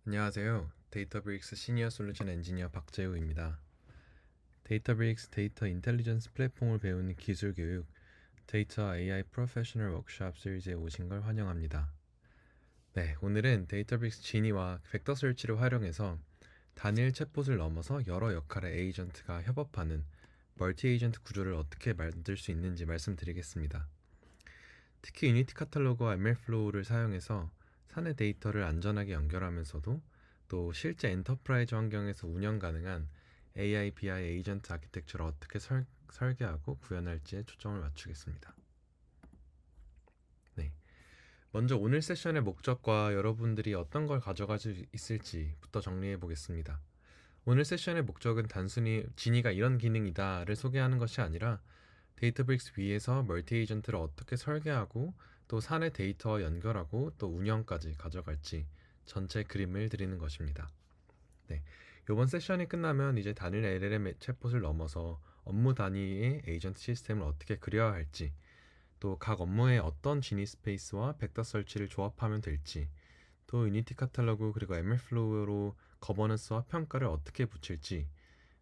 안녕하세요. 데이터브릭스 시니어 솔루션 엔지니어 박재우입니다. 데이터브릭스 데이터 인텔리전스 플랫폼을 배우는 기술 교육 데이터 AI 프로페셔널 워크숍 시리즈에 오신 걸 환영합니다. 네, 오늘은 데이터브릭스 지니와 벡터 설치를 활용해서 단일 챗봇을 넘어서 여러 역할의 에이전트가 협업하는 멀티 에이전트 구조를 어떻게 만들 수 있는지 말씀드리겠습니다. 특히 유니티 카탈로그와 MLflow를 사용해서 사내 데이터를 안전하게 연결하면서도 또 실제 엔터프라이즈 환경에서 운영 가능한 AI, BI 에이전트 아키텍처를 어떻게 설계하고 구현할지에 초점을 맞추겠습니다. 네. 먼저 오늘 세션의 목적과 여러분들이 어떤 걸 가져갈 수 있을지부터 정리해 보겠습니다. 오늘 세션의 목적은 단순히 지니가 이런 기능이다를 소개하는 것이 아니라 데이터브릭스 위에서 멀티 에이전트를 어떻게 설계하고 또 사내 데이터와 연결하고 또 운영까지 가져갈지 전체 그림을 드리는 것입니다. 네, 이번 세션이 끝나면 이제 단일 LLM 챗봇을 넘어서 업무 단위의 에이전트 시스템을 어떻게 그려야 할지 또 각 업무에 어떤 지니 스페이스와 벡터 설치를 조합하면 될지 또 유니티 카탈로그 그리고 MLflow로 거버넌스와 평가를 어떻게 붙일지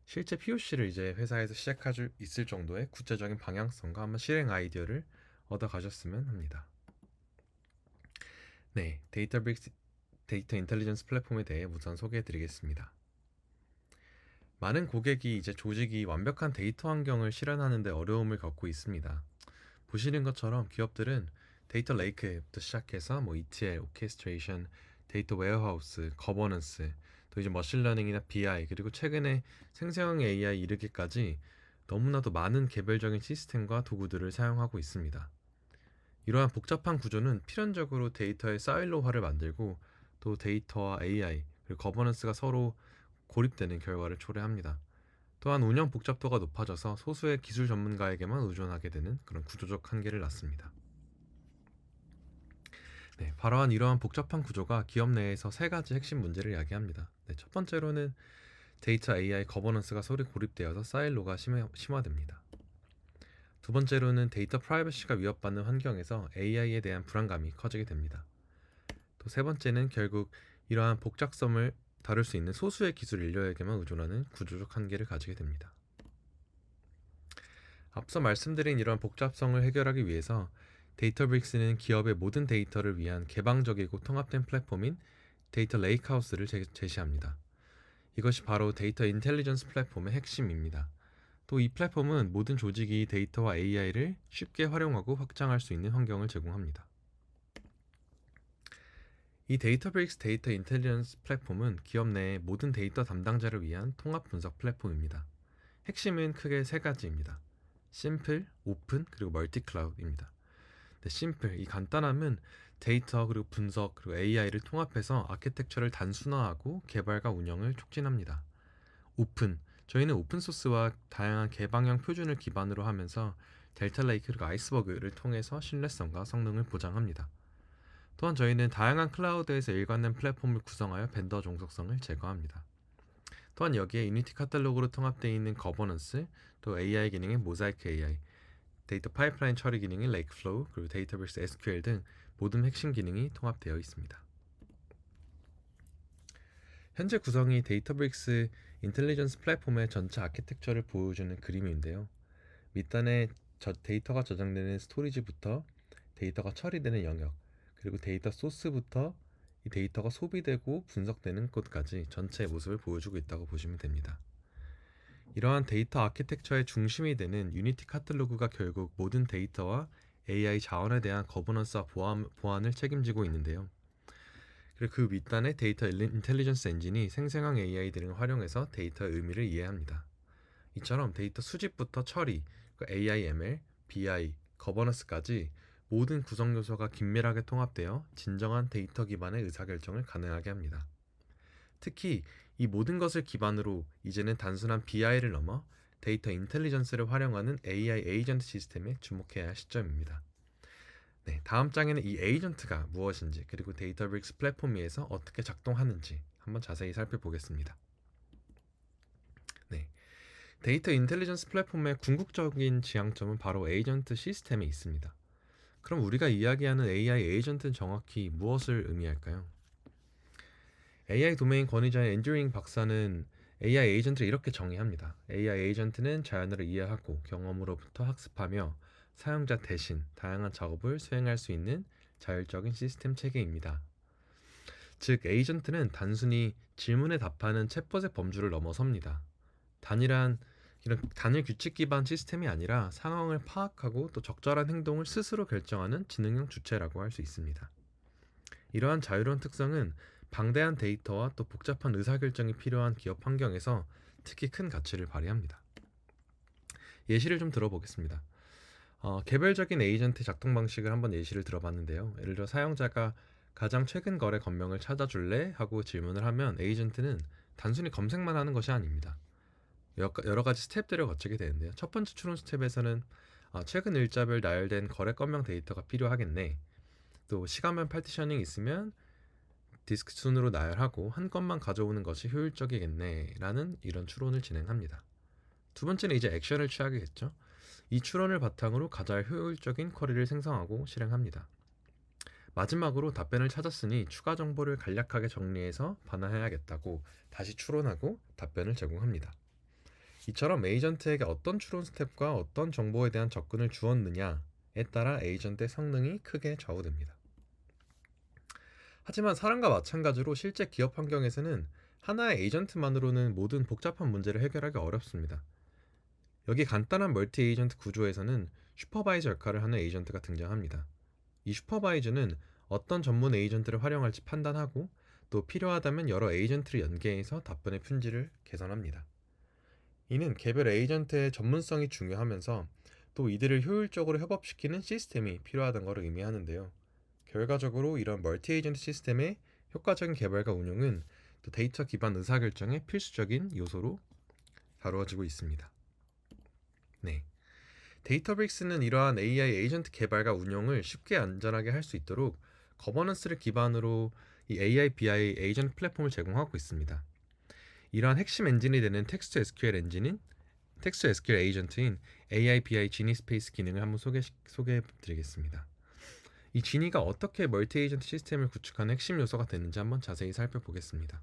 실제 POC를 이제 회사에서 시작할 수 있을 정도의 구체적인 방향성과 한번 실행 아이디어를 얻어 가셨으면 합니다. 네, 데이터브릭스 데이터 인텔리전스 플랫폼에 대해 우선 소개해 드리겠습니다. 많은 고객이 이제 조직이 완벽한 데이터 환경을 실현하는 데 어려움을 겪고 있습니다. 보시는 것처럼 기업들은 데이터 레이크부터 시작해서 ETL, 오케스트레이션, 데이터 웨어하우스, 거버넌스, 또 이제 머신러닝이나 BI, 그리고 최근에 생성형 AI 이르기까지 너무나도 많은 개별적인 시스템과 도구들을 사용하고 있습니다. 이러한 복잡한 구조는 필연적으로 데이터의 사일로화를 만들고 또 데이터와 AI, 그리고 거버넌스가 서로 고립되는 결과를 초래합니다. 또한 운영 복잡도가 높아져서 소수의 기술 전문가에게만 의존하게 되는 그런 구조적 한계를 낳습니다. 네, 바로한 이러한 복잡한 구조가 기업 내에서 세 가지 핵심 문제를 야기합니다. 네, 첫 번째로는 데이터 AI 거버넌스가 서로 고립되어서 사일로가 심화됩니다. 두 번째로는 데이터 프라이버시가 위협받는 환경에서 AI에 대한 불안감이 커지게 됩니다. 또 세 번째는 결국 이러한 복잡성을 다룰 수 있는 소수의 기술 인력에게만 의존하는 구조적 한계를 가지게 됩니다. 앞서 말씀드린 이러한 복잡성을 해결하기 위해서 데이터브릭스는 기업의 모든 데이터를 위한 개방적이고 통합된 플랫폼인 데이터 레이크하우스를 제시합니다. 이것이 바로 데이터 인텔리전스 플랫폼의 핵심입니다. 또 이 플랫폼은 모든 조직이 데이터와 AI를 쉽게 활용하고 확장할 수 있는 환경을 제공합니다. 이 데이터브릭스 데이터 인텔리전스 플랫폼은 기업 내의 모든 데이터 담당자를 위한 통합 분석 플랫폼입니다. 핵심은 크게 세 가지입니다. 심플, 오픈, 그리고 멀티 클라우드입니다. 네, 심플, 이 간단함은 데이터 그리고 분석 그리고 AI를 통합해서 아키텍처를 단순화하고 개발과 운영을 촉진합니다. 오픈, 저희는 오픈소스와 다양한 개방형 표준을 기반으로 하면서 델타 레이크 그리고 아이스버그를 통해서 신뢰성과 성능을 보장합니다. 또한 저희는 다양한 클라우드에서 일관된 플랫폼을 구성하여 벤더 종속성을 제거합니다. 또한 여기에 유니티 카탈로그로 통합되어 있는 거버넌스, 또 AI 기능의 모자이크 AI, 데이터 파이프라인 처리 기능인 레이크플로우, 그리고 데이터베이스 SQL 등 모든 핵심 기능이 통합되어 있습니다. 현재 구성이 데이터브릭스 인텔리전스 플랫폼의 전체 아키텍처를 보여주는 그림인데요. 밑단에 데이터가 저장되는 스토리지부터 데이터가 처리되는 영역, 그리고 데이터 소스부터 이 데이터가 소비되고 분석되는 곳까지 전체의 모습을 보여주고 있다고 보시면 됩니다. 이러한 데이터 아키텍처의 중심이 되는 유니티 카탈로그가 결국 모든 데이터와 AI 자원에 대한 거버넌스와 보안을 책임지고 있는데요. 그리고 그 윗단의 데이터 인텔리전스 엔진이 생성형 AI 등을 활용해서 데이터의 의미를 이해합니다. 이처럼 데이터 수집부터 처리, AI, ML, BI, 거버넌스까지 모든 구성 요소가 긴밀하게 통합되어 진정한 데이터 기반의 의사결정을 가능하게 합니다. 특히 이 모든 것을 기반으로 이제는 단순한 BI를 넘어 데이터 인텔리전스를 활용하는 AI 에이전트 시스템에 주목해야 할 시점입니다. 네, 다음 장에는 이 에이전트가 무엇인지 그리고 데이터브릭스 플랫폼 위에서 어떻게 작동하는지 한번 자세히 살펴보겠습니다. 네, 데이터 인텔리전스 플랫폼의 궁극적인 지향점은 바로 에이전트 시스템에 있습니다. 그럼 우리가 이야기하는 AI 에이전트는 정확히 무엇을 의미할까요? AI 도메인 권위자의 앤드류 박사는 AI 에이전트를 이렇게 정의합니다. AI 에이전트는 자연어를 이해하고 경험으로부터 학습하며 사용자 대신 다양한 작업을 수행할 수 있는 자율적인 시스템 체계입니다. 즉, 에이전트는 단순히 질문에 답하는 챗봇의 범주를 넘어섭니다. 단일한 이런 단일 규칙 기반 시스템이 아니라 상황을 파악하고 또 적절한 행동을 스스로 결정하는 지능형 주체라고 할 수 있습니다. 이러한 자유로운 특성은 방대한 데이터와 또 복잡한 의사결정이 필요한 기업 환경에서 특히 큰 가치를 발휘합니다. 예시를 좀 들어보겠습니다. 개별적인 에이전트 작동 방식을 한번 예시를 들어봤는데요. 예를 들어 사용자가 가장 최근 거래 건명을 찾아줄래? 하고 질문을 하면 에이전트는 단순히 검색만 하는 것이 아닙니다. 여러 가지 스텝들을 거치게 되는데요. 첫 번째 추론 스텝에서는 최근 일자별 나열된 거래 건명 데이터가 필요하겠네. 또 시간별 파티셔닝 있으면 디스크 순으로 나열하고 한 건만 가져오는 것이 효율적이겠네 라는 이런 추론을 진행합니다. 두 번째는 이제 액션을 취하겠죠. 이 추론을 바탕으로 가장 효율적인 쿼리를 생성하고 실행합니다. 마지막으로 답변을 찾았으니 추가 정보를 간략하게 정리해서 반환해야겠다고 다시 추론하고 답변을 제공합니다. 이처럼 에이전트에게 어떤 추론 스텝과 어떤 정보에 대한 접근을 주었느냐에 따라 에이전트의 성능이 크게 좌우됩니다. 하지만 사람과 마찬가지로 실제 기업 환경에서는 하나의 에이전트만으로는 모든 복잡한 문제를 해결하기 어렵습니다. 여기 간단한 멀티 에이전트 구조에서는 슈퍼바이저 역할을 하는 에이전트가 등장합니다. 이 슈퍼바이저는 어떤 전문 에이전트를 활용할지 판단하고 또 필요하다면 여러 에이전트를 연계해서 답변의 품질을 개선합니다. 이는 개별 에이전트의 전문성이 중요하면서 또 이들을 효율적으로 협업시키는 시스템이 필요하다는 것을 의미하는데요. 결과적으로 이런 멀티 에이전트 시스템의 효과적인 개발과 운용은 또 데이터 기반 의사결정의 필수적인 요소로 다루어지고 있습니다. 네. 데이터브릭스는 이러한 AI 에이전트 개발과 운용을 쉽게 안전하게 할 수 있도록 거버넌스를 기반으로 이 AI BI 에이전트 플랫폼을 제공하고 있습니다. 이러한 핵심 엔진이 되는 텍스트 SQL 에이전트인 AI BI 지니 스페이스 기능을 한번 소개해 드리겠습니다. 이 지니가 어떻게 멀티 에이전트 시스템을 구축하는 핵심 요소가 되는지 한번 자세히 살펴보겠습니다.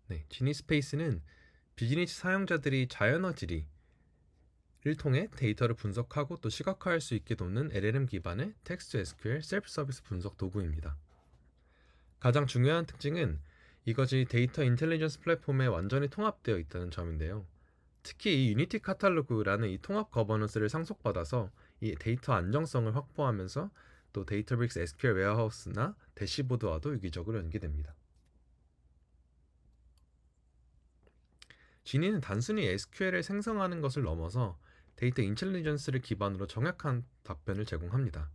네, 지니 스페이스는 비즈니스 사용자들이 자연어 질의를 통해 데이터를 분석하고 또 시각화할 수 있게 돕는 LLM 기반의 텍스트 SQL 셀프 서비스 분석 도구입니다. 가장 중요한 특징은 이것이 데이터 인텔리전스 플랫폼에 완전히 통합되어 있다는 점인데요. 특히 이 유니티 카탈로그라는 이 통합 거버넌스를 상속받아서 이 데이터 안정성을 확보하면서 또 데이터브릭스 SQL 웨어하우스나 대시보드와도 유기적으로 연계됩니다. 지니는 단순히 SQL을 생성하는 것을 넘어서 데이터 인텔리전스를 기반으로 정확한 답변을 제공합니다.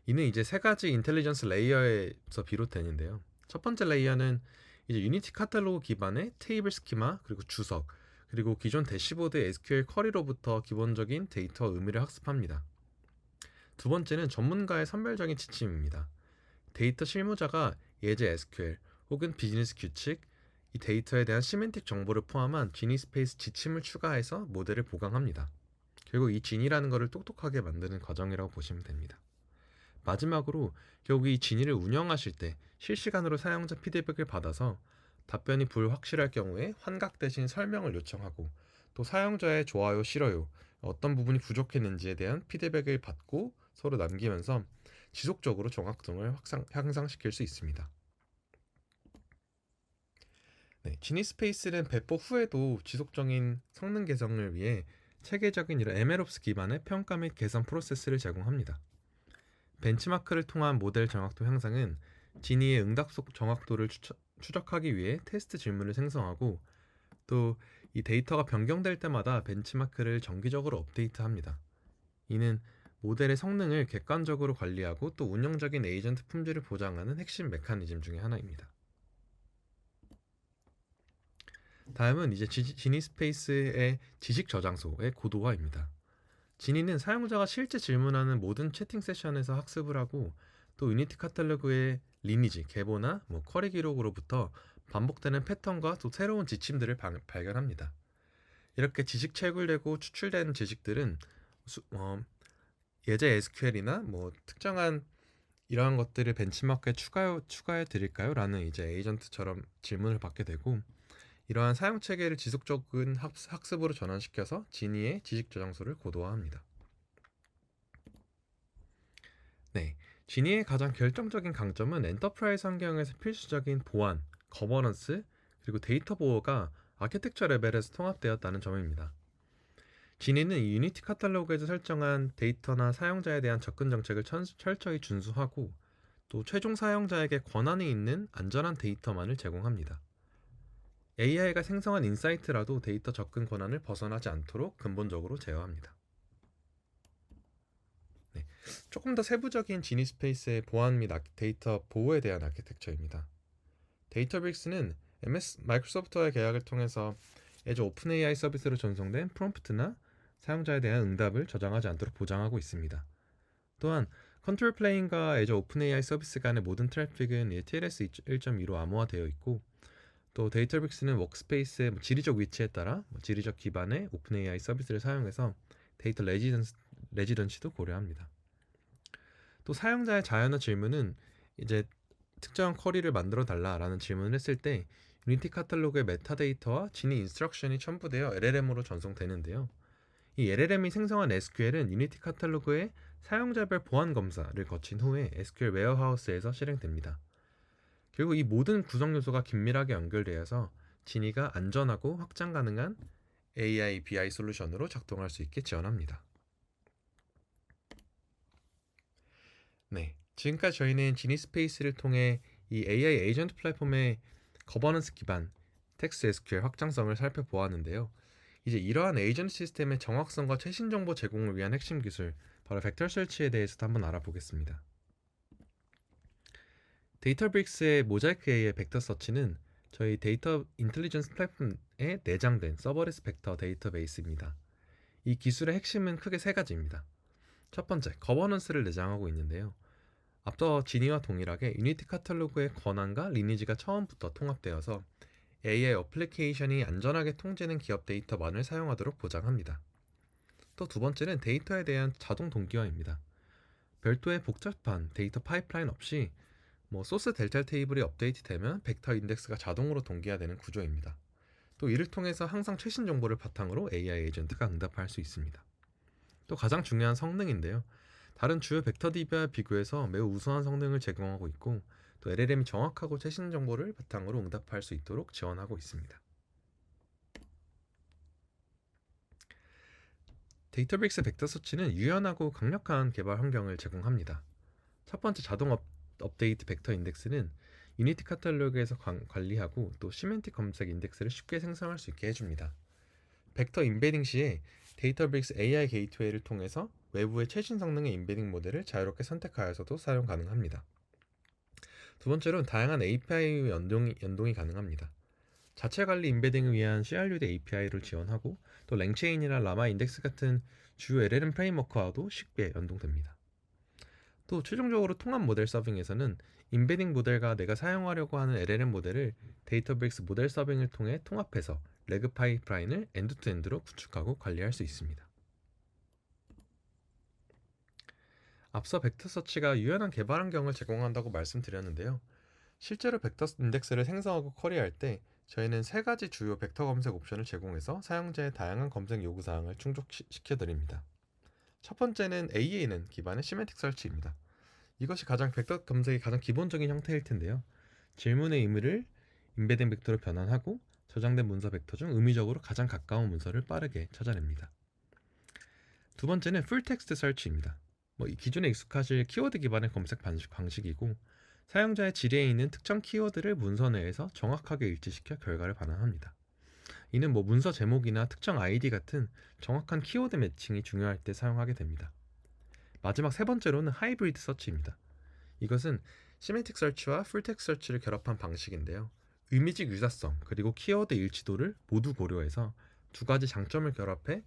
이는 이제 세 가지 인텔리전스 레이어에서 비롯되는데요. 첫 번째 레이어는 이제 유니티 카탈로그 기반의 테이블 스키마 그리고 주석 그리고 기존 대시보드 SQL 쿼리로부터 기본적인 데이터 의미를 학습합니다. 두 번째는 전문가의 선별적인 지침입니다. 데이터 실무자가 예제 SQL 혹은 비즈니스 규칙, 이 데이터에 대한 시멘틱 정보를 포함한 지니 스페이스 지침을 추가해서 모델을 보강합니다. 결국 이 지니라는 것을 똑똑하게 만드는 과정이라고 보시면 됩니다. 마지막으로 결국 이 지니를 운영하실 때 실시간으로 사용자 피드백을 받아서 답변이 불확실할 경우에 환각 대신 설명을 요청하고 또 사용자의 좋아요, 싫어요, 어떤 부분이 부족했는지에 대한 피드백을 받고 서로 남기면서 지속적으로 정확성을 향상시킬 수 있습니다. 네, 지니스페이스는 배포 후에도 지속적인 성능 개선을 위해 체계적인 이런 MLOps 기반의 평가 및 개선 프로세스를 제공합니다. 벤치마크를 통한 모델 정확도 향상은 지니의 응답 속 정확도를 추적하기 위해 테스트 질문을 생성하고 또 이 데이터가 변경될 때마다 벤치마크를 정기적으로 업데이트합니다. 이는 모델의 성능을 객관적으로 관리하고 또 운영적인 에이전트 품질을 보장하는 핵심 메커니즘 중의 하나입니다. 다음은 이제 지니 스페이스의 지식 저장소의 고도화입니다. 지니는 사용자가 실제 질문하는 모든 채팅 세션에서 학습을 하고 또 유니티 카탈로그의 리니지, 계보나 쿼리 기록으로부터 반복되는 패턴과 또 새로운 지침들을 발견합니다. 이렇게 지식 채굴되고 추출된 지식들은 예제 SQL이나 특정한 이러한 것들을 벤치마크에 추가해 드릴까요? 라는 이제 에이전트처럼 질문을 받게 되고, 이러한 사용 체계를 지속적인 학습으로 전환시켜서 진이의 지식 저장소를 고도화합니다. 네, 지니의 가장 결정적인 강점은 엔터프라이즈 환경에서 필수적인 보안, 거버넌스, 그리고 데이터 보호가 아키텍처 레벨에서 통합되었다는 점입니다. 지니는 유니티 카탈로그에서 설정한 데이터나 사용자에 대한 접근 정책을 철저히 준수하고, 또 최종 사용자에게 권한이 있는 안전한 데이터만을 제공합니다. AI가 생성한 인사이트라도 데이터 접근 권한을 벗어나지 않도록 근본적으로 제어합니다. 네, 조금 더 세부적인 지니 스페이스의 보안 및 데이터 보호에 대한 아키텍처입니다. 데이터브릭스는 마이크로소프트와의 계약을 통해서 애저 오픈 AI 서비스로 전송된 프롬프트나 사용자에 대한 응답을 저장하지 않도록 보장하고 있습니다. 또한 컨트롤 플레인과 애저 오픈 AI 서비스 간의 모든 트래픽은 TLS 1.2로 암호화되어 있고, 또 데이터브릭스는 워크스페이스의 지리적 위치에 따라 지리적 기반의 오픈 AI 서비스를 사용해서 데이터 레지던시도 고려합니다. 또 사용자의 자연어 질문은 이제 특정 쿼리를 만들어 달라라는 질문을 했을 때 유니티 카탈로그의 메타데이터와 진이 인스트럭션이 첨부되어 LLM으로 전송되는데요. 이 LLM이 생성한 SQL은 유니티 카탈로그의 사용자별 보안 검사를 거친 후에 SQL 웨어하우스에서 실행됩니다. 그리고 이 모든 구성 요소가 긴밀하게 연결되어서 진이가 안전하고 확장 가능한 AI BI 솔루션으로 작동할 수 있게 지원합니다. 네, 지금까지 저희는 지니스페이스를 통해 이 AI 에이전트 플랫폼의 거버넌스 기반 텍스트 SQL 확장성을 살펴보았는데요. 이제 이러한 에이전트 시스템의 정확성과 최신 정보 제공을 위한 핵심 기술, 바로 벡터 설치에 대해서도 한번 알아보겠습니다. 데이터브릭스의 모자이크 AI의 벡터 서치는 저희 데이터 인텔리전스 플랫폼에 내장된 서버레스 벡터 데이터베이스입니다. 이 기술의 핵심은 크게 세 가지입니다. 첫 번째, 거버넌스를 내장하고 있는데요. 앞서 지니와 동일하게 유니티 카탈로그의 권한과 리니지가 처음부터 통합되어서 AI 어플리케이션이 안전하게 통제는 기업 데이터만을 사용하도록 보장합니다. 또 두 번째는 데이터에 대한 자동 동기화입니다. 별도의 복잡한 데이터 파이프라인 없이 소스 델타 테이블이 업데이트되면 벡터 인덱스가 자동으로 동기화되는 구조입니다. 또 이를 통해서 항상 최신 정보를 바탕으로 AI 에이전트가 응답할 수 있습니다. 또 가장 중요한 성능인데요. 다른 주요 벡터 DB와 비교해서 매우 우수한 성능을 제공하고 있고, 또 LLM이 정확하고 최신 정보를 바탕으로 응답할 수 있도록 지원하고 있습니다. 데이터브릭스 벡터 서치는 유연하고 강력한 개발 환경을 제공합니다. 첫 번째, 자동 업데이트 벡터 인덱스는 유니티 카탈로그에서 관리하고 또 시멘틱 검색 인덱스를 쉽게 생성할 수 있게 해줍니다. 벡터 인베딩 시에 데이터브릭스 AI 게이트웨이를 통해서 외부의 최신 성능의 인베딩 모델을 자유롭게 선택하여서도 사용 가능합니다. 두 번째로는 다양한 API 연동이 가능합니다. 자체 관리 인베딩을 위한 CRUD API를 지원하고, 또 랭체인이나 라마 인덱스 같은 주요 LLM 프레임워크와도 쉽게 연동됩니다. 또 최종적으로 통합 모델 서빙에서는 인베딩 모델과 내가 사용하려고 하는 LLM 모델을 데이터브릭스 모델 서빙을 통해 통합해서 레그 파이프라인을 엔드투엔드로 구축하고 관리할 수 있습니다. 앞서 벡터 서치가 유연한 개발 환경을 제공한다고 말씀드렸는데요. 실제로 벡터 인덱스를 생성하고 쿼리할 때 저희는 세 가지 주요 벡터 검색 옵션을 제공해서 사용자의 다양한 검색 요구사항을 충족시켜 드립니다. 첫 번째는 AA는 기반의 시멘틱 설치입니다. 이것이 벡터 검색의 가장 기본적인 형태일 텐데요. 질문의 의미를 인베딩 벡터로 변환하고 저장된 문서 벡터 중 의미적으로 가장 가까운 문서를 빠르게 찾아냅니다. 두 번째는 풀 텍스트 설치입니다. 기존에 익숙하실 키워드 기반의 검색 방식이고, 사용자의 지리에 있는 특정 키워드를 문서 내에서 정확하게 일치시켜 결과를 반환합니다. 이는 문서 제목이나 특정 아이디 같은 정확한 키워드 매칭이 중요할 때 사용하게 됩니다. 마지막 세 번째로는 하이브리드 서치입니다. 이것은 시멘틱 설치와 풀텍스트 설치를 결합한 방식인데요. 의미적 유사성 그리고 키워드 일치도를 모두 고려해서 두 가지 장점을 결합해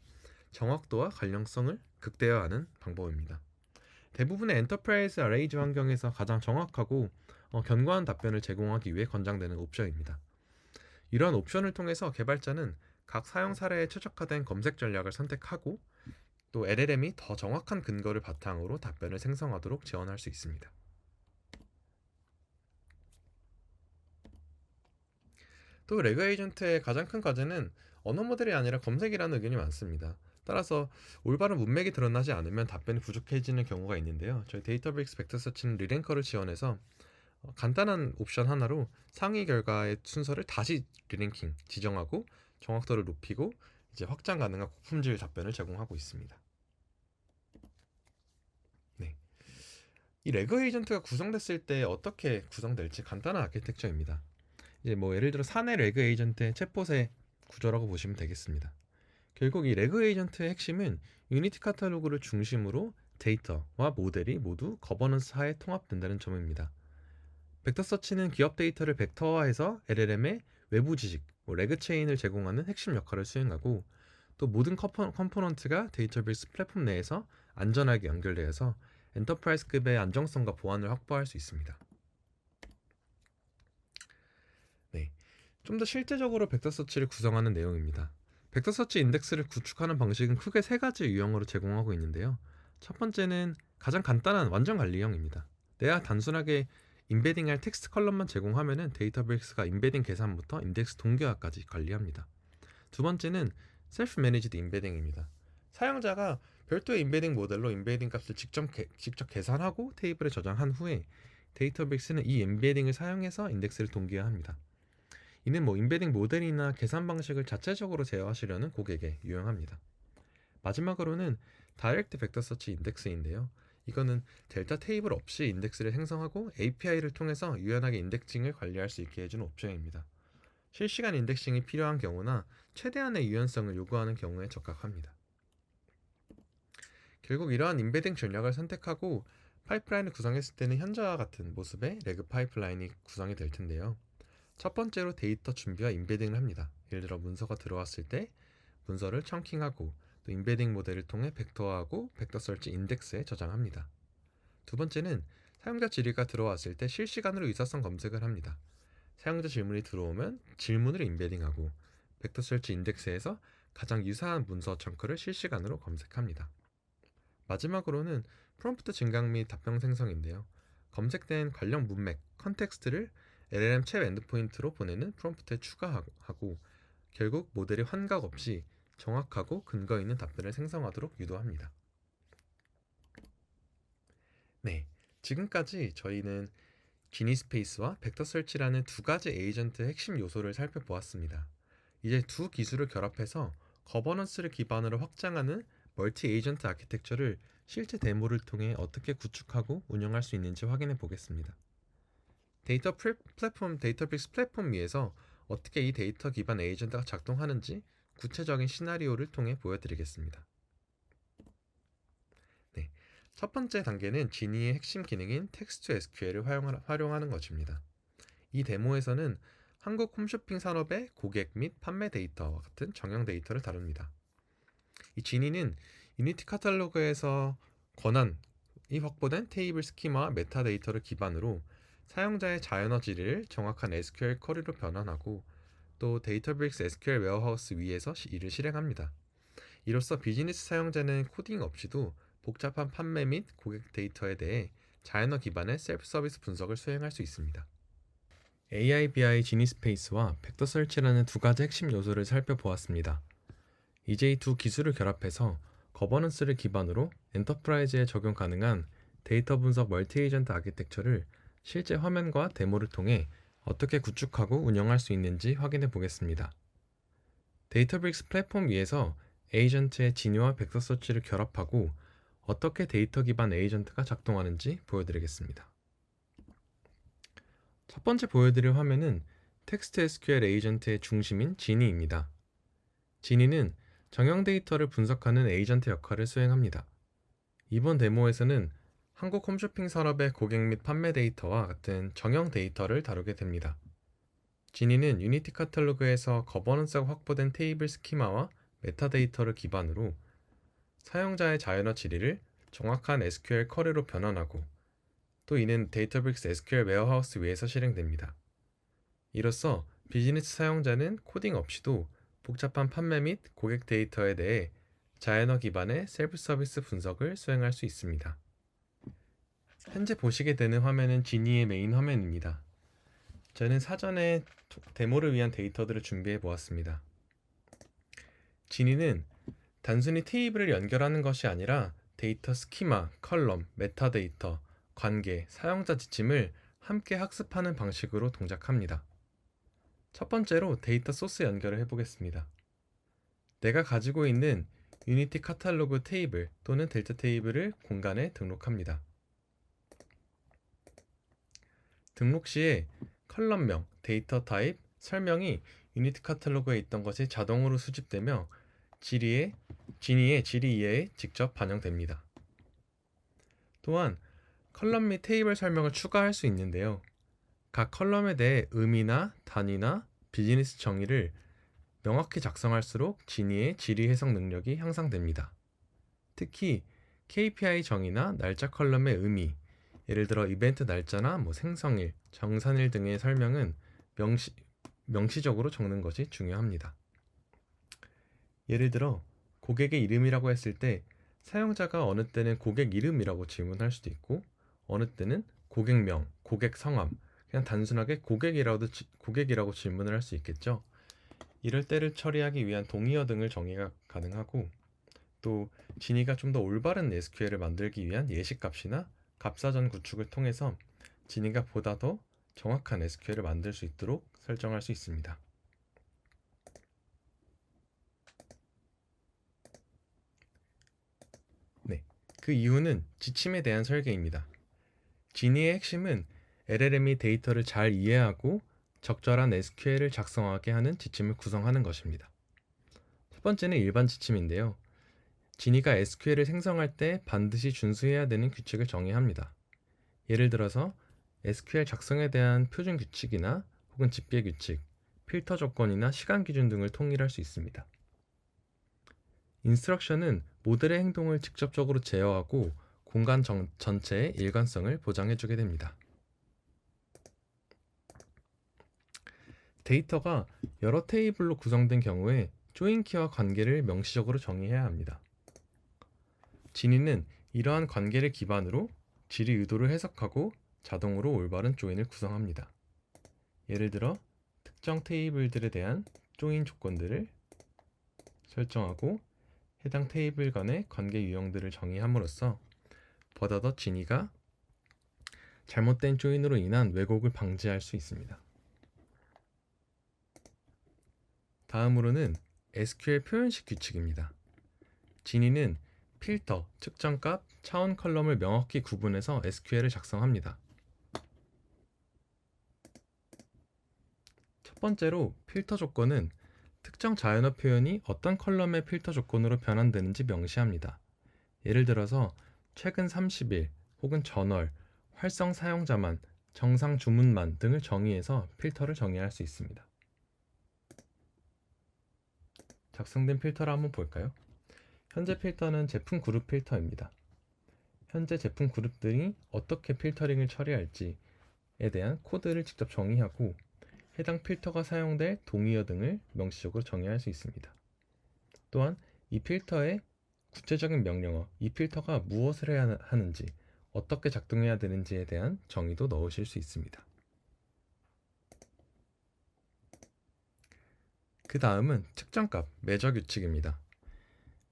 정확도와 관련성을 극대화하는 방법입니다. 대부분의 엔터프라이즈 RAG 환경에서 가장 정확하고 견고한 답변을 제공하기 위해 권장되는 옵션입니다. 이러한 옵션을 통해서 개발자는 각 사용 사례에 최적화된 검색 전략을 선택하고, 또 LLM이 더 정확한 근거를 바탕으로 답변을 생성하도록 지원할 수 있습니다. 또 레그 에이전트의 가장 큰 과제는 언어 모델이 아니라 검색이라는 의견이 많습니다. 따라서 올바른 문맥이 드러나지 않으면 답변이 부족해지는 경우가 있는데요. 저희 데이터브릭스 벡터 서치는 리랭커를 지원해서 간단한 옵션 하나로 상위 결과의 순서를 다시 리랭킹 지정하고 정확도를 높이고 이제 확장 가능한 고품질 답변을 제공하고 있습니다. 네. 이 레그 에이전트가 구성됐을 때 어떻게 구성될지 간단한 아키텍처입니다. 이제 뭐 예를 들어 사내 레그 에이전트의 챗봇의 구조라고 보시면 되겠습니다. 결국 이 레그 에이전트의 핵심은 유니티 카탈로그를 중심으로 데이터와 모델이 모두 거버넌스 하에 통합된다는 점입니다. 벡터 서치는 기업 데이터를 벡터화해서 LLM의 외부 지식, 레그 체인을 제공하는 핵심 역할을 수행하고 또 모든 컴포넌트가 데이터베이스 플랫폼 내에서 안전하게 연결되어서 엔터프라이즈급의 안정성과 보안을 확보할 수 있습니다. 네, 좀 더 실제적으로 벡터 서치를 구성하는 내용입니다. 벡터 서치 인덱스를 구축하는 방식은 크게 세 가지 유형으로 제공하고 있는데요. 첫 번째는 가장 간단한 완전 관리형입니다. 내가 단순하게 인베딩할 텍스트 컬럼만 제공하면은 데이터베이스가 인베딩 계산부터 인덱스 동기화까지 관리합니다. 두 번째는 셀프 매니지드 인베딩입니다. 사용자가 별도의 인베딩 모델로 인베딩 값을 직접 계산하고 테이블에 저장한 후에 데이터베이스는 이 인베딩을 사용해서 인덱스를 동기화합니다. 이는 인베딩 모델이나 계산 방식을 자체적으로 제어하시려는 고객에 유용합니다. 마지막으로는 다이렉트 벡터 서치 인덱스인데요. 이거는 델타 테이블 없이 인덱스를 생성하고 API를 통해서 유연하게 인덱싱을 관리할 수 있게 해주는 옵션입니다. 실시간 인덱싱이 필요한 경우나 최대한의 유연성을 요구하는 경우에 적합합니다. 결국 이러한 인베딩 전략을 선택하고 파이프라인을 구성했을 때는 현재와 같은 모습의 레그 파이프라인이 구성이 될 텐데요. 첫 번째로 데이터 준비와 인베딩을 합니다. 예를 들어 문서가 들어왔을 때 문서를 청킹하고 또 인베딩 모델을 통해 벡터화하고 벡터 설치 인덱스에 저장합니다. 두 번째는 사용자 질의가 들어왔을 때 실시간으로 유사성 검색을 합니다. 사용자 질문이 들어오면 질문을 인베딩하고 벡터 설치 인덱스에서 가장 유사한 문서 청크를 실시간으로 검색합니다. 마지막으로는 프롬프트 증강 및 답변 생성인데요. 검색된 관련 문맥, 컨텍스트를 LLM 챗 엔드포인트로 보내는 프롬프트에 추가하고 결국 모델이 환각 없이 정확하고 근거 있는 답변을 생성하도록 유도합니다. 네, 지금까지 저희는 지니스페이스와 벡터 설치라는 두 가지 에이전트의 핵심 요소를 살펴보았습니다. 이제 두 기술을 결합해서 거버넌스를 기반으로 확장하는 멀티 에이전트 아키텍처를 실제 데모를 통해 어떻게 구축하고 운영할 수 있는지 확인해 보겠습니다. 데이터베이스 플랫폼 위에서 어떻게 이 데이터 기반 에이전트가 작동하는지 구체적인 시나리오를 통해 보여드리겠습니다. 네, 첫 번째 단계는 지니의 핵심 기능인 텍스트 SQL을 활용하는 것입니다. 이 데모에서는 한국 홈쇼핑 산업의 고객 및 판매 데이터와 같은 정형 데이터를 다룹니다. 이 지니는 유니티 카탈로그에서 권한이 확보된 테이블 스키마와 메타데이터를 기반으로 사용자의 자연어 질의를 정확한 SQL 쿼리로 변환하고 또 데이터브릭스 SQL 웨어하우스 위에서 이를 실행합니다. 이로써 비즈니스 사용자는 코딩 없이도 복잡한 판매 및 고객 데이터에 대해 자연어 기반의 셀프 서비스 분석을 수행할 수 있습니다. AIBI 지니스페이스와 벡터 설치라는 두 가지 핵심 요소를 살펴보았습니다. 이제 이 두 기술을 결합해서 거버넌스를 기반으로 엔터프라이즈에 적용 가능한 데이터 분석 멀티 에이전트 아키텍처를 실제 화면과 데모를 통해 어떻게 구축하고 운영할 수 있는지 확인해 보겠습니다. 데이터브릭스 플랫폼 위에서 에이전트의 지니와 벡터 서치를 결합하고 어떻게 데이터 기반 에이전트가 작동하는지 보여드리겠습니다. 첫 번째 보여드릴 화면은 텍스트 SQL 에이전트의 중심인 지니입니다. 지니는 정형 데이터를 분석하는 에이전트 역할을 수행합니다. 이번 데모에서는 한국 홈쇼핑 산업의 고객 및 판매 데이터와 같은 정형 데이터를 다루게 됩니다. 지니는 유니티 카탈로그에서 거버넌스가 확보된 테이블 스키마와 메타데이터를 기반으로 사용자의 자연어 질의를 정확한 SQL 쿼리로 변환하고 또 이는 데이터브릭스 SQL 웨어하우스 위에서 실행됩니다. 이로써 비즈니스 사용자는 코딩 없이도 복잡한 판매 및 고객 데이터에 대해 자연어 기반의 셀프 서비스 분석을 수행할 수 있습니다. 현재 보시게 되는 화면은 지니의 메인 화면입니다. 저는 사전에 데모를 위한 데이터들을 준비해 보았습니다. 지니는 단순히 테이블을 연결하는 것이 아니라 데이터 스키마, 컬럼, 메타데이터, 관계, 사용자 지침을 함께 학습하는 방식으로 동작합니다. 첫 번째로 데이터 소스 연결을 해보겠습니다. 내가 가지고 있는 유니티 카탈로그 테이블 또는 델타 테이블을 공간에 등록합니다. 등록 시에 컬럼명, 데이터 타입, 설명이 유니티 카탈로그에 있던 것이 자동으로 수집되며 지니의 지리 이해에 직접 반영됩니다. 또한 컬럼 및 테이블 설명을 추가할 수 있는데요. 각 컬럼에 대해 의미나 단위나 비즈니스 정의를 명확히 작성할수록 지니의 지리 해석 능력이 향상됩니다. 특히 KPI 정의나 날짜 컬럼의 의미, 예를 들어 이벤트 날짜나 생성일, 정산일 등의 설명은 명시적으로 적는 것이 중요합니다. 예를 들어 고객의 이름이라고 했을 때 사용자가 어느 때는 고객 이름이라고 질문할 수도 있고 어느 때는 고객명, 고객 성함, 그냥 단순하게 고객이라고 질문을 할 수 있겠죠. 이럴 때를 처리하기 위한 동의어 등을 정의가 가능하고 또 지니가 좀 더 올바른 SQL을 만들기 위한 예시값이나 값사전 구축을 통해서 지니가 보다 더 정확한 SQL을 만들 수 있도록 설정할 수 있습니다. 네, 그 이유는 지침에 대한 설계입니다. 지니의 핵심은 LLM이 데이터를 잘 이해하고 적절한 SQL을 작성하게 하는 지침을 구성하는 것입니다. 첫 번째는 일반 지침인데요. 지니가 SQL을 생성할 때 반드시 준수해야 되는 규칙을 정의합니다. 예를 들어서 SQL 작성에 대한 표준 규칙이나 혹은 집계 규칙, 필터 조건이나 시간 기준 등을 통일할 수 있습니다. 인스트럭션은 모델의 행동을 직접적으로 제어하고 공간 전체의 일관성을 보장해주게 됩니다. 데이터가 여러 테이블로 구성된 경우에 조인키와 관계를 명시적으로 정의해야 합니다. 지니는 이러한 관계를 기반으로 지리 의도를 해석하고 자동으로 올바른 조인을 구성합니다. 예를 들어 특정 테이블들에 대한 조인 조건들을 설정하고 해당 테이블 간의 관계 유형들을 정의함으로써 보다 더 지니가 잘못된 조인으로 인한 왜곡을 방지할 수 있습니다. 다음으로는 SQL 표현식 규칙입니다. 지니는 필터, 측정값, 차원 컬럼을 명확히 구분해서 SQL을 작성합니다. 첫 번째로 필터 조건은 특정 자연어 표현이 어떤 컬럼의 필터 조건으로 변환되는지 명시합니다. 예를 들어서 최근 30일 혹은 전월, 활성 사용자만, 정상 주문만 등을 정의해서 필터를 정의할 수 있습니다. 작성된 필터를 한번 볼까요? 현재 필터는 제품 그룹 필터입니다. 현재 제품 그룹들이 어떻게 필터링을 처리할지에 대한 코드를 직접 정의하고 해당 필터가 사용될 동의어 등을 명시적으로 정의할 수 있습니다. 또한 이 필터의 구체적인 명령어, 이 필터가 무엇을 해야 하는지, 어떻게 작동해야 되는지에 대한 정의도 넣으실 수 있습니다. 그 다음은 측정값, 매저 규칙입니다.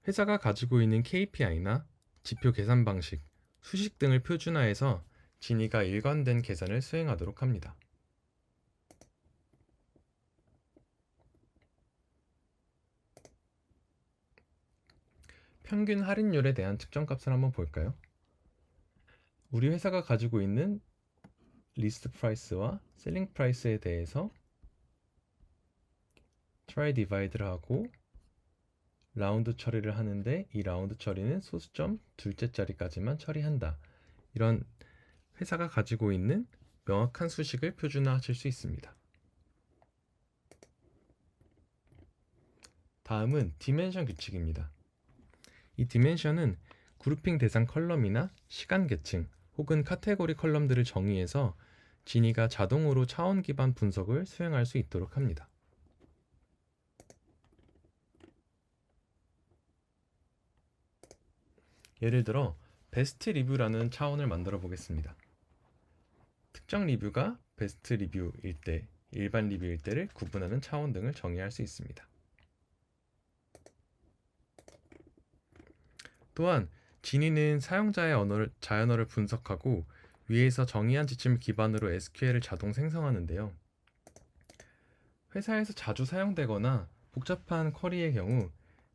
회사가 가지고 있는 KPI나 지표 계산 방식, 수식 등을 표준화해서 지니가 일관된 계산을 수행하도록 합니다. 평균 할인율에 대한 측정값을 한번 볼까요? 우리 회사가 가지고 있는 리스트 프라이스와 셀링 프라이스에 대해서 트라이 디바이드를 하고 라운드 처리를 하는데 이 라운드 처리는 소수점 둘째 자리까지만 처리한다. 이런 회사가 가지고 있는 명확한 수식을 표준화하실 수 있습니다. 다음은 디멘션 규칙입니다. 이 디멘션은 그룹핑 대상 컬럼이나 시간 계층 혹은 카테고리 컬럼들을 정의해서 지니가 자동으로 차원 기반 분석을 수행할 수 있도록 합니다. 예를 들어 베스트 리뷰라는 차원을 만들어 보겠습니다. 특정 리뷰가 베스트 리뷰일 때, 일반 리뷰일 때를 구분하는 차원 등을 정의할 수 있습니다. 또한 지니는 사용자의 자연어를 분석하고 위에서 정의한 지침을 기반으로 SQL을 자동 생성하는데요. 회사에서 자주 사용되거나 복잡한 쿼리의 경우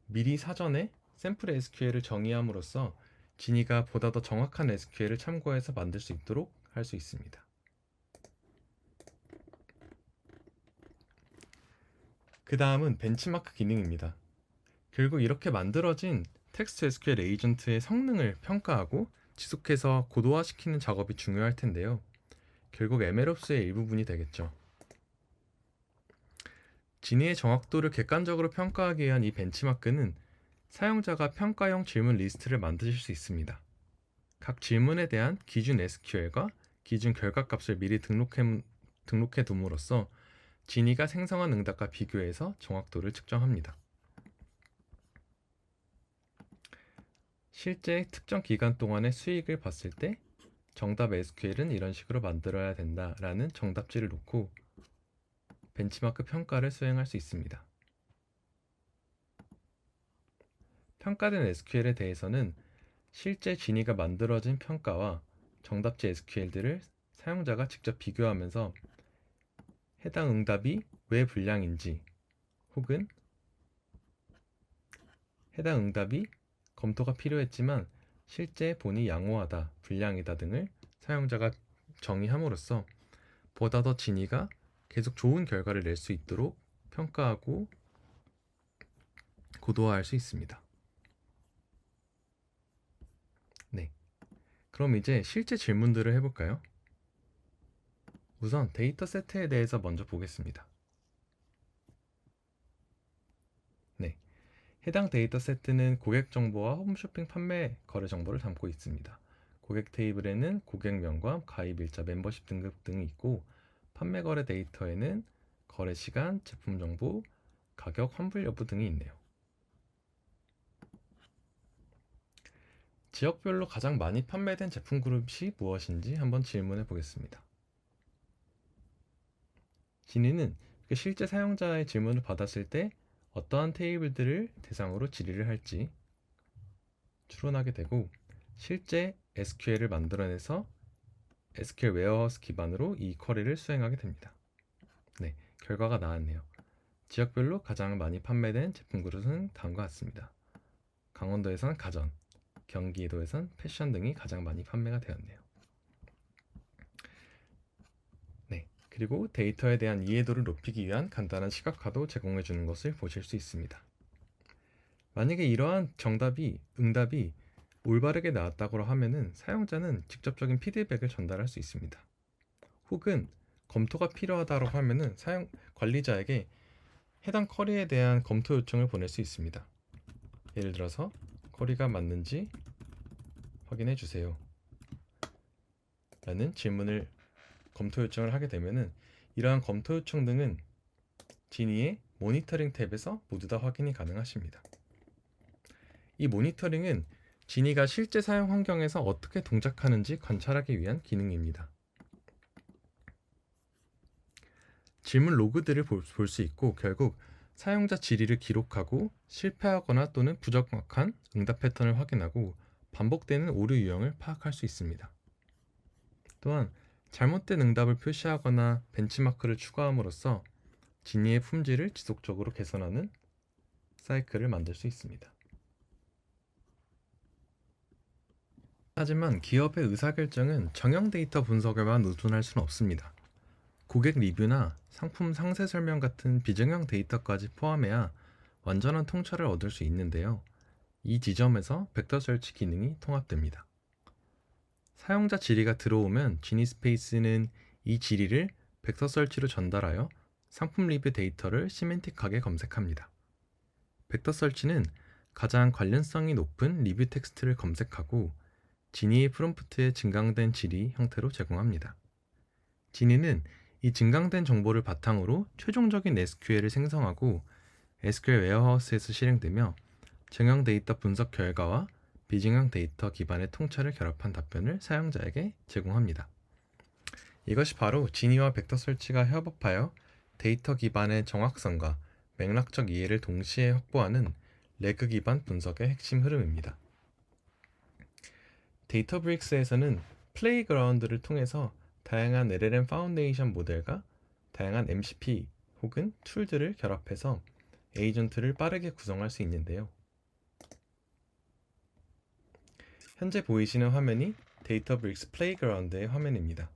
미리 사전에 샘플 SQL을 정의함으로써 지니가 보다 더 정확한 SQL을 참고해서 만들 수 있도록 할 수 있습니다. 그 다음은 벤치마크 기능입니다. 결국 이렇게 만들어진 텍스트 SQL 에이전트의 성능을 평가하고 지속해서 고도화시키는 작업이 중요할 텐데요. 결국 MLOps의 일부분이 되겠죠. 지니의 정확도를 객관적으로 평가하기 위한 이 벤치마크는 사용자가 평가형 질문 리스트를 만드실 수 있습니다. 각 질문에 대한 기준 SQL과 기준 결과값을 미리 등록해 둠으로써 지니가 생성한 응답과 비교해서 정확도를 측정합니다. 실제 특정 기간 동안의 수익을 봤을 때 정답 SQL은 이런 식으로 만들어야 된다라는 정답지를 놓고 벤치마크 평가를 수행할 수 있습니다. 평가된 SQL에 대해서는 실제 지니가 만들어진 평가와 정답지 SQL들을 사용자가 직접 비교하면서 해당 응답이 왜 불량인지 혹은 해당 응답이 검토가 필요했지만 실제 본이 양호하다, 불량이다 등을 사용자가 정의함으로써 보다 더 지니가 계속 좋은 결과를 낼 수 있도록 평가하고 고도화할 수 있습니다. 네, 그럼 이제 실제 질문들을 해볼까요? 우선 데이터 세트에 대해서 먼저 보겠습니다. 네, 해당 데이터 세트는 고객 정보와 홈쇼핑 판매 거래 정보를 담고 있습니다. 고객 테이블에는 고객명과 가입일자, 멤버십 등급 등이 있고 판매 거래 데이터에는 거래 시간, 제품 정보, 가격, 환불 여부 등이 있네요. 지역별로 가장 많이 판매된 제품 그룹이 무엇인지 한번 질문해 보겠습니다. 지니는 실제 사용자의 질문을 받았을 때 어떠한 테이블들을 대상으로 질의를 할지 추론하게 되고 실제 SQL을 만들어내서 SQL 웨어하우스 기반으로 이 쿼리를 수행하게 됩니다. 네, 결과가 나왔네요. 지역별로 가장 많이 판매된 제품 그룹은 다음과 같습니다. 강원도에선 가전, 경기도에선 패션 등이 가장 많이 판매가 되었네요. 네, 그리고 데이터에 대한 이해도를 높이기 위한 간단한 시각화도 제공해 주는 것을 보실 수 있습니다. 만약에 이러한 응답이 올바르게 나왔다고 하면은 사용자는 직접적인 피드백을 전달할 수 있습니다. 혹은 검토가 필요하다고 하면은 관리자에게 해당 쿼리에 대한 검토 요청을 보낼 수 있습니다. 예를 들어서 쿼리가 맞는지 확인해 주세요 라는 질문을 검토 요청을 하게 되면은 이러한 검토 요청 등은 지니의 모니터링 탭에서 모두 다 확인이 가능하십니다. 이 모니터링은 지니가 실제 사용 환경에서 어떻게 동작하는지 관찰하기 위한 기능입니다. 질문 로그들을 볼 수 있고 결국 사용자 질의를 기록하고 실패하거나 또는 부정확한 응답 패턴을 확인하고 반복되는 오류 유형을 파악할 수 있습니다. 또한 잘못된 응답을 표시하거나 벤치마크를 추가함으로써 지니의 품질을 지속적으로 개선하는 사이클을 만들 수 있습니다. 하지만 기업의 의사결정은 정형 데이터 분석에만 의존할 수는 없습니다. 고객 리뷰나 상품 상세 설명 같은 비정형 데이터까지 포함해야 완전한 통찰을 얻을 수 있는데요. 이 지점에서 벡터 설치 기능이 통합됩니다. 사용자 질의가 들어오면 지니스페이스는 이 질의를 벡터 설치로 전달하여 상품 리뷰 데이터를 시멘틱하게 검색합니다. 벡터 설치는 가장 관련성이 높은 리뷰 텍스트를 검색하고 지니의 프롬프트에 증강된 질의 형태로 제공합니다. 지니는 이 증강된 정보를 바탕으로 최종적인 SQL을 생성하고 SQL 웨어하우스에서 실행되며 정형 데이터 분석 결과와 비정형 데이터 기반의 통찰을 결합한 답변을 사용자에게 제공합니다. 이것이 바로 지니와 벡터 설치가 협업하여 데이터 기반의 정확성과 맥락적 이해를 동시에 확보하는 레그 기반 분석의 핵심 흐름입니다. 데이터브릭스에서는 플레이그라운드를 통해서 다양한 LLM 파운데이션 모델과 다양한 MCP 혹은 툴들을 결합해서 에이전트를 빠르게 구성할 수 있는데요. 현재 보이시는 화면이 데이터브릭스 플레이그라운드의 화면입니다.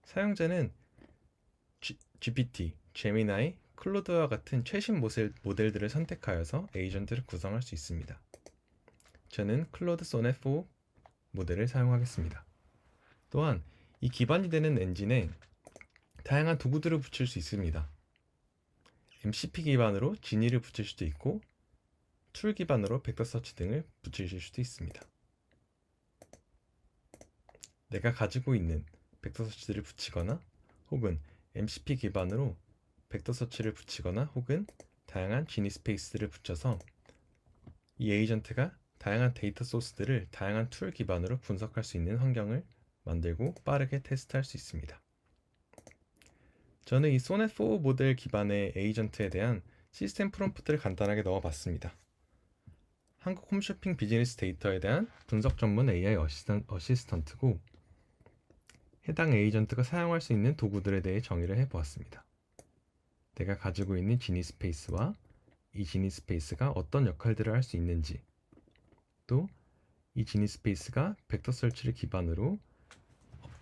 사용자는 GPT, 제미나이, 클로드와 같은 최신 모델들을 선택하여서 에이전트를 구성할 수 있습니다. 저는 클로드 소넷 4 모델을 사용하겠습니다. 또한 이 기반이 되는 엔진에 다양한 도구들을 붙일 수 있습니다. MCP 기반으로 지니를 붙일 수도 있고 툴 기반으로 벡터 서치 등을 붙이실 수도 있습니다. 내가 가지고 있는 벡터 서치들을 붙이거나 혹은 MCP 기반으로 벡터 서치를 붙이거나 혹은 다양한 지니 스페이스들을 붙여서 이 에이전트가 다양한 데이터 소스들을 다양한 툴 기반으로 분석할 수 있는 환경을 만들고 빠르게 테스트할 수 있습니다. 저는 이 소넷4 모델 기반의 에이전트에 대한 시스템 프롬프트를 간단하게 넣어봤습니다. 한국 홈쇼핑 비즈니스 데이터에 대한 분석 전문 AI 어시스턴트고 해당 에이전트가 사용할 수 있는 도구들에 대해 정의를 해보았습니다. 내가 가지고 있는 지니 스페이스와 이 지니 스페이스가 어떤 역할들을 할 수 있는지, 또 이 지니 스페이스가 벡터 설치를 기반으로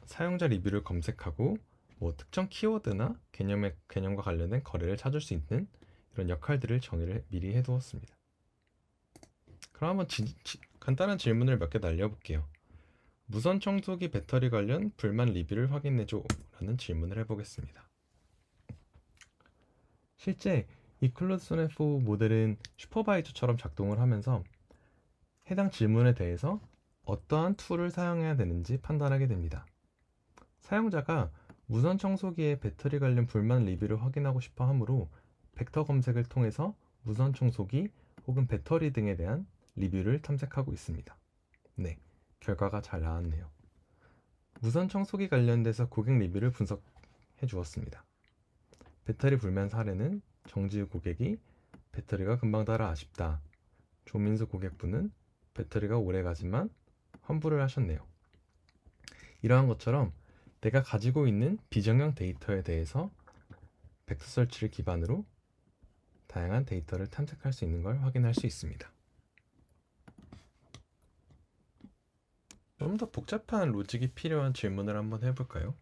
사용자 리뷰를 검색하고 특정 키워드나 개념과 관련된 거래를 찾을 수 있는 이런 역할들을 정의를 미리 해두었습니다. 그럼 한번 간단한 질문을 몇 개 날려볼게요. 무선 청소기 배터리 관련 불만 리뷰를 확인해줘 라는 질문을 해보겠습니다. 실제 이 클로드 소넷 4 모델은 슈퍼바이저처럼 작동을 하면서 해당 질문에 대해서 어떠한 툴을 사용해야 되는지 판단하게 됩니다. 사용자가 무선 청소기의 배터리 관련 불만 리뷰를 확인하고 싶어 하므로 벡터 검색을 통해서 무선 청소기 혹은 배터리 등에 대한 리뷰를 탐색하고 있습니다. 네, 결과가 잘 나왔네요. 무선 청소기 관련돼서 고객 리뷰를 분석해 주었습니다. 배터리 불만 사례는 정지우 고객이 배터리가 금방 닳아 아쉽다. 조민수 고객분은 배터리가 오래 가지만 환불을 하셨네요. 이러한 것처럼 내가 가지고 있는 비정형 데이터에 대해서 벡터 설치를 기반으로 다양한 데이터를 탐색할 수 있는 걸 확인할 수 있습니다. 좀 더 복잡한 로직이 필요한 질문을 한번 해볼까요?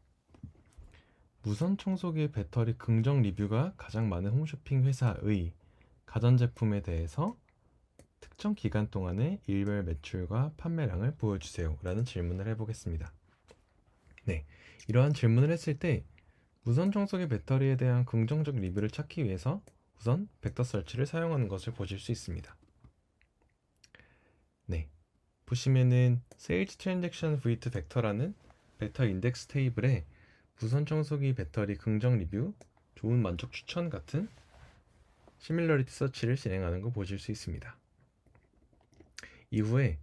무선 청소기 배터리 긍정 리뷰가 가장 많은 홈쇼핑 회사의 가전제품에 대해서 특정 기간 동안의 일별 매출과 판매량을 보여주세요 라는 질문을 해보겠습니다. 네, 이러한 질문을 했을 때 무선 청소기 배터리에 대한 긍정적 리뷰를 찾기 위해서 우선 벡터 설치를 사용하는 것을 보실 수 있습니다. 네, 보시면은 세일즈 트랜잭션 with 벡터라는 벡터 인덱스 테이블에 무선 청소기 배터리 긍정 리뷰, 좋은 만족 추천 같은 시밀러리티 서치를 진행하는 거 보실 수 있습니다. 이후에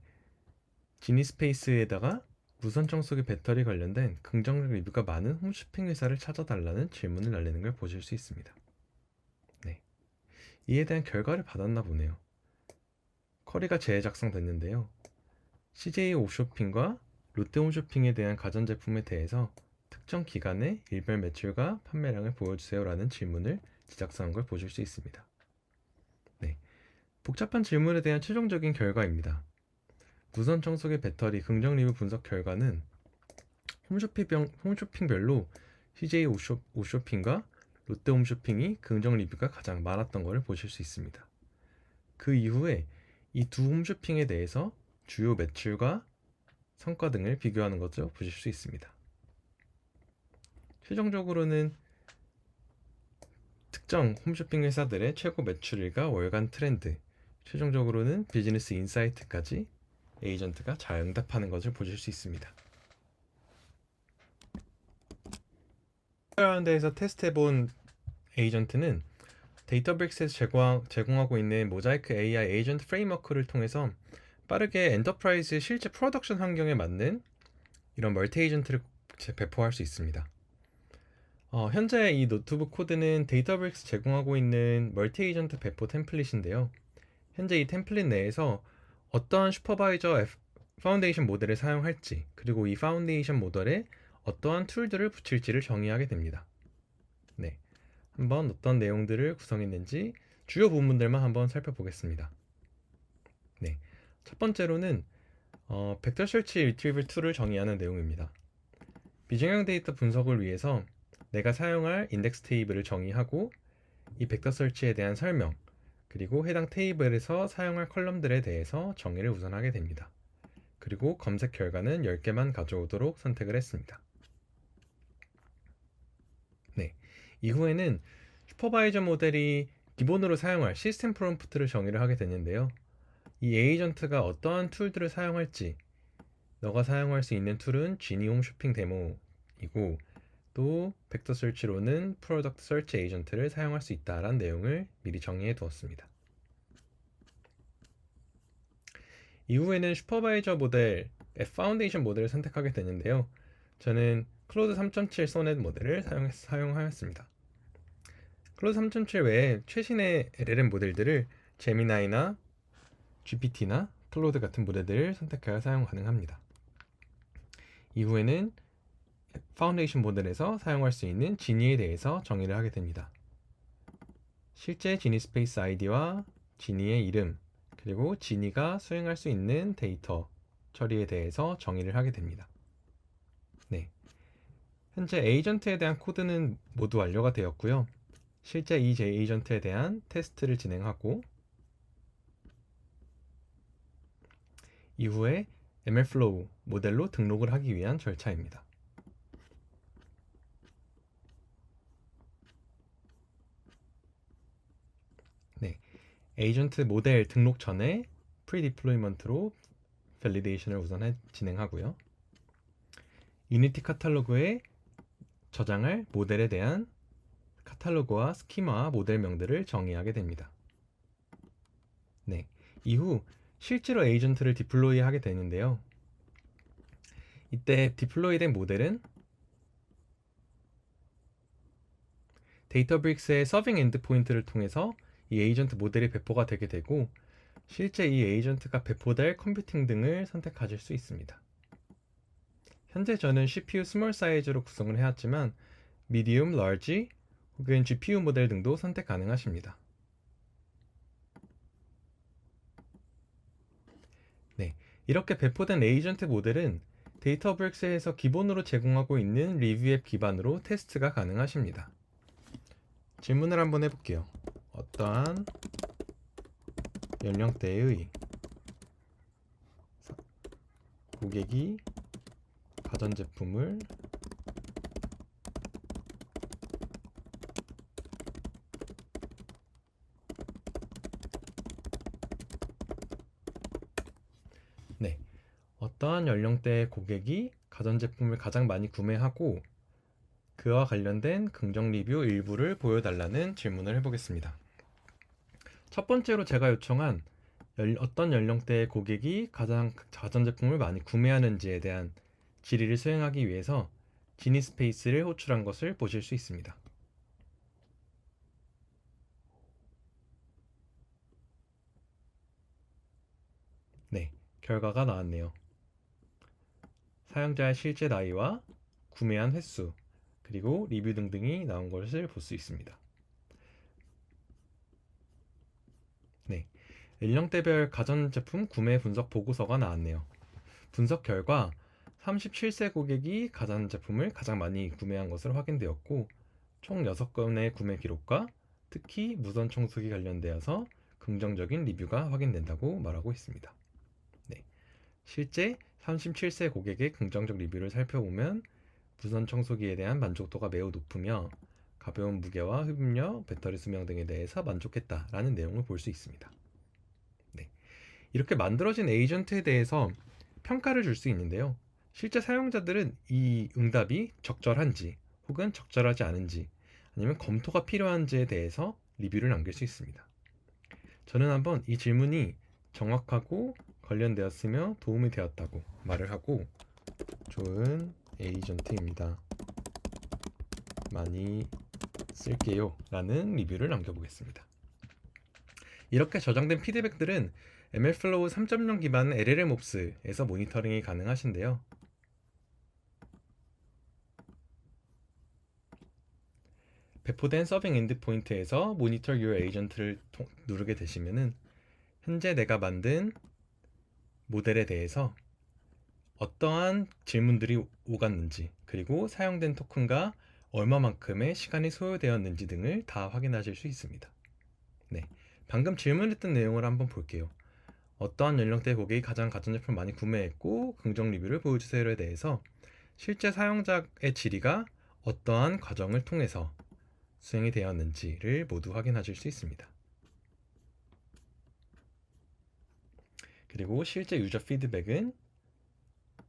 지니스페이스에다가 무선 청소기 배터리 관련된 긍정적 리뷰가 많은 홈쇼핑 회사를 찾아달라는 질문을 날리는 걸 보실 수 있습니다. 네, 이에 대한 결과를 받았나 보네요. 쿼리가 재작성됐는데요. CJ 홈쇼핑과 롯데 홈쇼핑에 대한 가전제품에 대해서 특정 기간의 일별 매출과 판매량을 보여주세요 라는 질문을 제작성한 걸 보실 수 있습니다. 네, 복잡한 질문에 대한 최종적인 결과입니다. 무선 청소기 배터리 긍정 리뷰 분석 결과는 홈쇼핑별로 CJ 홈쇼핑과 롯데 홈쇼핑이 긍정 리뷰가 가장 많았던 것을 보실 수 있습니다. 그 이후에 이 두 홈쇼핑에 대해서 주요 매출과 성과 등을 비교하는 것을 보실 수 있습니다. 최종적으로는 특정 홈쇼핑 회사들의 최고 매출일과 월간 트렌드, 최종적으로는 비즈니스 인사이트까지 에이전트가 잘 응답하는 것을 보실 수 있습니다. 데에서 테스트해본 에이전트는 데이터브릭스에서 제공하고 있는 모자이크 AI 에이전트 프레임워크를 통해서 빠르게 엔터프라이즈 실제 프로덕션 환경에 맞는 이런 멀티 에이전트를 배포할 수 있습니다. 현재 이 노트북 코드는 데이터브릭스 제공하고 있는 멀티 에이전트 배포 템플릿인데요. 현재 이 템플릿 내에서 어떠한 슈퍼바이저 파운데이션 모델을 사용할지, 그리고 이 파운데이션 모델에 어떠한 툴들을 붙일지를 정의하게 됩니다. 네, 한번 어떤 내용들을 구성했는지 주요 부분들만 한번 살펴보겠습니다. 네, 첫 번째로는 벡터 설치 리트리블 툴을 정의하는 내용입니다. 비정형 데이터 분석을 위해서 내가 사용할 인덱스 테이블을 정의하고 이 벡터 설치에 대한 설명, 그리고 해당 테이블에서 사용할 컬럼들에 대해서 정의를 우선 하게 됩니다. 그리고 검색 결과는 10개만 가져오도록 선택을 했습니다. 네, 이후에는 슈퍼바이저 모델이 기본으로 사용할 시스템 프롬프트를 정의를 하게 되는데요. 이 에이전트가 어떠한 툴들을 사용할지, 너가 사용할 수 있는 툴은 지니 홈 쇼핑 데모이고, 또 벡터 설치로는 프로덕트 설치 에이전트를 사용할 수 있다라는 내용을 미리 정의해 두었습니다. 이후에는 슈퍼바이저 모델, 파운데이션 모델을 선택하게 되는데요. 저는 클로드 3.7 소넷 모델을 사용하였습니다. 클로드 3.7 외에 최신의 LLM 모델들을 제미나이나 GPT나 클로드 같은 모델들을 선택하여 사용 가능합니다. 이후에는 파운데이션 모델에서 사용할 수 있는 지니에 대해서 정의를 하게 됩니다. 실제 지니 스페이스 아이디와 지니의 이름, 그리고 지니가 수행할 수 있는 데이터 처리에 대해서 정의를 하게 됩니다. 네, 현재 에이전트에 대한 코드는 모두 완료가 되었고요. 실제 이 에이전트에 대한 테스트를 진행하고 이후에 MLflow 모델로 등록을 하기 위한 절차입니다. 네, 에이전트 모델 등록 전에 프리디플로이먼트로 밸리데이션을 우선 진행하고요. 유니티 카탈로그에 저장할 모델에 대한 카탈로그와 스키마와 모델명들을 정의하게 됩니다. 네, 이후 실제로 에이전트를 디플로이 하게 되는데요. 이때 디플로이된 모델은 데이터브릭스의 서빙 엔드포인트를 통해서 이 에이전트 모델이 배포가 되게 되고, 실제 이 에이전트가 배포될 컴퓨팅 등을 선택하실 수 있습니다. 현재 저는 CPU 스몰 사이즈로 구성을 해왔지만 미디움, large 혹은 GPU 모델 등도 선택 가능하십니다. 네, 이렇게 배포된 에이전트 모델은 데이터브릭스에서 기본으로 제공하고 있는 리뷰 앱 기반으로 테스트가 가능하십니다. 질문을 한번 해볼게요. 어떠한 연령대의 고객이 가전제품을 네, 어떠한 연령대의 고객이 가전제품을 가장 많이 구매하고 그와 관련된 긍정 리뷰 일부를 보여달라는 질문을 해보겠습니다. 첫 번째로 제가 요청한 어떤 연령대의 고객이 가장 가전제품을 많이 구매하는지에 대한 질의를 수행하기 위해서 지니 스페이스를 호출한 것을 보실 수 있습니다. 네, 결과가 나왔네요. 사용자의 실제 나이와 구매한 횟수, 그리고 리뷰 등등이 나온 것을 볼 수 있습니다. 네, 연령대별 가전제품 구매 분석 보고서가 나왔네요. 분석 결과 37세 고객이 가전제품을 가장 많이 구매한 것으로 확인되었고, 총 6건의 구매 기록과 특히 무선 청소기 관련되어서 긍정적인 리뷰가 확인된다고 말하고 있습니다. 네, 실제 37세 고객의 긍정적 리뷰를 살펴보면 무선 청소기에 대한 만족도가 매우 높으며 가벼운 무게와 흡입력, 배터리 수명 등에 대해서 만족했다라는 내용을 볼 수 있습니다. 네, 이렇게 만들어진 에이전트에 대해서 평가를 줄 수 있는데요. 실제 사용자들은 이 응답이 적절한지 혹은 적절하지 않은지 아니면 검토가 필요한지에 대해서 리뷰를 남길 수 있습니다. 저는 한번 이 질문이 정확하고 관련되었으며 도움이 되었다고 말을 하고 좋은 에이전트입니다. 많이 쓸게요 라는 리뷰를 남겨보겠습니다. 이렇게 저장된 피드백들은 MLflow 3.0 기반 LLMOps에서 모니터링이 가능하신데요. 배포된 서빙 엔드포인트에서 모니터 your agent를 누르게 되시면은 현재 내가 만든 모델에 대해서 어떠한 질문들이 오갔는지, 그리고 사용된 토큰과 얼마만큼의 시간이 소요되었는지 등을 다 확인하실 수 있습니다. 네, 방금 질문했던 내용을 한번 볼게요. 어떠한 연령대 고객이 가전제품을 많이 구매했고 긍정 리뷰를 보여주세요에 대해서 실제 사용자의 질의가 어떠한 과정을 통해서 수행이 되었는지를 모두 확인하실 수 있습니다. 그리고 실제 유저 피드백은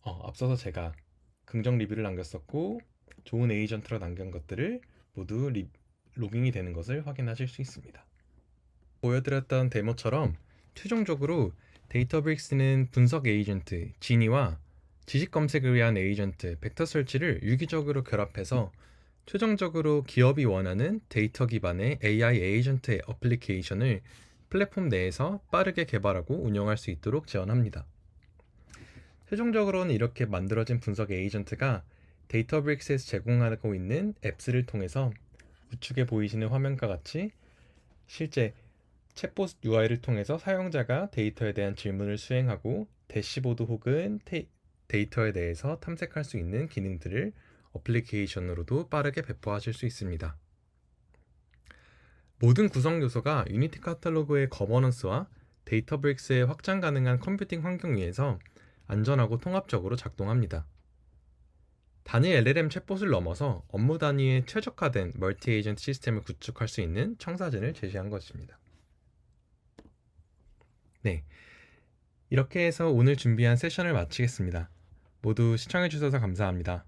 앞서서 제가 긍정 리뷰를 남겼었고 좋은 에이전트로 남긴 것들을 모두 로깅이 되는 것을 확인하실 수 있습니다. 보여드렸던 데모처럼 최종적으로 데이터브릭스는 분석 에이전트 지니와 지식 검색을 위한 에이전트 벡터 설치를 유기적으로 결합해서 최종적으로 기업이 원하는 데이터 기반의 AI 에이전트 어플리케이션을 플랫폼 내에서 빠르게 개발하고 운영할 수 있도록 지원합니다. 최종적으로는 이렇게 만들어진 분석 에이전트가 데이터브릭스에서 제공하고 있는 앱스를 통해서 우측에 보이시는 화면과 같이 실제 챗봇 UI를 통해서 사용자가 데이터에 대한 질문을 수행하고 대시보드 혹은 데이터에 대해서 탐색할 수 있는 기능들을 어플리케이션으로도 빠르게 배포하실 수 있습니다. 모든 구성 요소가 유니티 카탈로그의 거버넌스와 데이터브릭스의 확장 가능한 컴퓨팅 환경 위에서 안전하고 통합적으로 작동합니다. 단위 LLM 챗봇을 넘어서 업무 단위에 최적화된 멀티 에이전트 시스템을 구축할 수 있는 청사진을 제시한 것입니다. 네, 이렇게 해서 오늘 준비한 세션을 마치겠습니다. 모두 시청해주셔서 감사합니다.